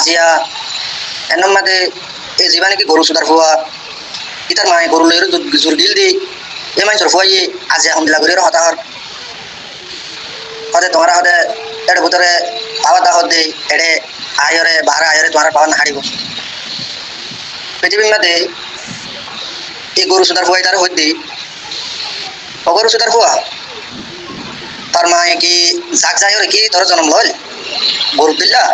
আজিয়া এনম মাদে এ জীবানে কি গরু সুদার ফুয়া ইতার মায়ে গরু লইর জুরগিল দি এ মাই সরফুয়াই আজিয়া হমলা গরির হতাহর হদে তোমার হদে এর ভিতরে পাওয়া দাহত দে এড়ে আয়রে বাহারা আয়রে তোমার পাওয়া না হারিব পৃথিবীর মধ্যে এই গরু সুদার ফুয়াই তার হইতে গরু সুদার ফুয়া তার মায়ে কি জাগ যায় কি তোর জন্ম লইল গরু দিল্লা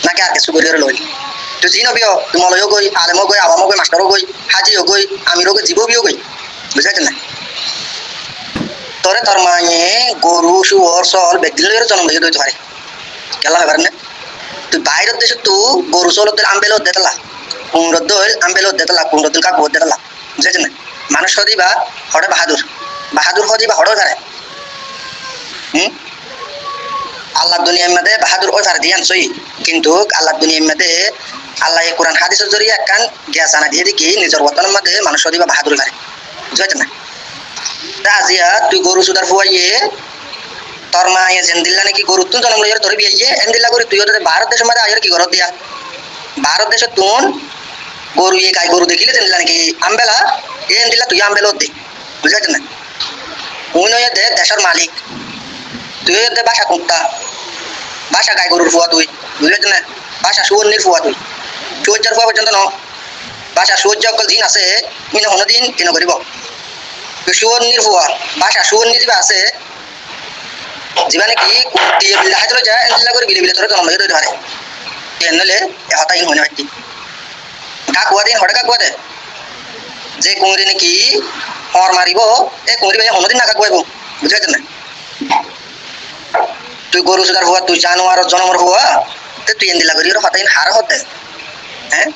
নাকি আর কিছু গরির লইল তো যি নবিও তোমালয়ও গই আলেমও গই আবামও গই মাস্টারও গই হাজিও গই আমিরও গই জীববিও গই বুঝাইছেন না তোরে তোর মায়ে গরু শুয়োর চল বেদিন লইয়ের জন্ম লইয়ে দইতে পারে কেলা হয় পারেন তুই বাইরের দেশে তু গরু চলত দিল আম্বেলত দেতলা কুমড়োর দইল আম্বেলত দেতলা কুমড়োর দিল কাকুর দেতলা বুঝাইছেন না মানুষ হদিবা হড়ে বাহাদুর বাহাদুর হদিবা হড়ে ধরে আল্লাহ দুনিয়ার মধ্যে বাহাদুর ওই ফার দিয়ান সই কিন্তু আল্লাহ দুনিয়ার মধ্যে আল্লাহ কোরআন হাদিসের জরিয়ে একখান গ্যাস আনা দিয়ে দেখি নিজের বর্তমানের মধ্যে মানুষ দিবা বাহাদুর ফারে বুঝতে না আজিয়া তুই গরু সুদার ফুয়াইয়ে তোর মা ইয়ে জেন দিল্লা নাকি গরু তুন জন্ম লইয়ার তোর বিয়ে এন দিল্লা করি তুই ভারত দেশের মধ্যে আয়ের কি ঘর দিয়া ভারত দেশে তুন গরু ইয়ে গাই গরু দেখিলে জেন দিল্লা নাকি আমবেলা এন দিল্লা তুই আমবেলত দে বুঝতে না উই নয় দে দেশের মালিক তুই দে বাসা কুত্তা বাসা গাই গরুর ফুয়া তুই বুঝলি না বাসা সুবর্ণের ফুয়া তুই সূর্যের ফুয়া পর্যন্ত ন বাসা সূর্য অকল দিন আছে ইন হন দিন কিন করিব সুবর্ণের ফুয়া বাসা সুবর্ণী যা আছে যা নাকি দিয়ে বিল্লা হাজর যায় এন্দিল্লা করে বিলি বিলে তোর জন্ম লইতে ধরে এনলে এ হতা ইন হনে হইতি গা কুয়া দিন হড়ে গা কুয়া দে যে কুঁড়ি নাকি হর মারিব এ কুঁড়ি ভাই হন দিন না গা কুয়াইব বুঝলি না তুই গরু সুদার হুয়া তুই জানোয়ার জন্মর হুয়া তে তুই এন্দিলা করি হতাইন হার হতে হ্যাঁ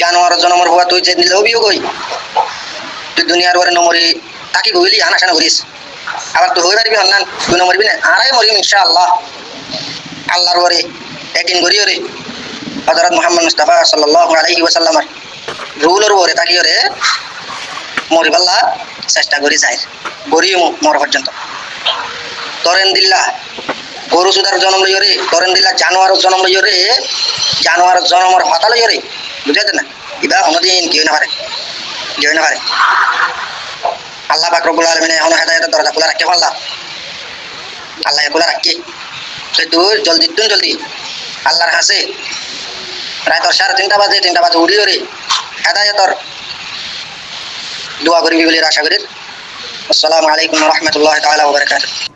জানোয়ার জন্মর হুয়া তুই যে নিলেও বিও কই তুই দুনিয়ার ওরে নমরি তাকি গইলি আনা সানা করিস আবার তুই হই পারবি হন্নান তুই নমরবি না আরাই মরিম ইনশাআল্লাহ আল্লাহর ওরে একদিন গরি ওরে হযরত মুহাম্মদ মুস্তাফা সাল্লাল্লাহু আলাইহি ওয়াসাল্লামের রুলের ওরে তাকি ওরে মরিবাল্লা চেষ্টা করি যাই গরিও মর পর্যন্ত তরেন দিল্লা গরু সুদার জন্ম লইরে তরেন দিল্লা জানোয়ার জন্ম লইরে জানোয়ার জন্মর হতা লইরে বুঝাইতে না ইবা কোনদিন কেউ না পারে কেউ না পারে আল্লাহ পাক রব্বুল আলামিন এখন হেদায়েতের দরজা খোলা রাখতে পারলা আল্লাহ খোলা রাখি তুই জলদি আল্লাহর হাসে রাত 3:30 বাজে 3টা বাজে উড়ি রে হেদায়েতর দোয়া করিবি বলে আশা করি আসসালামু আলাইকুম ওয়া রাহমাতুল্লাহি তাআলা ওয়া বারাকাতুহু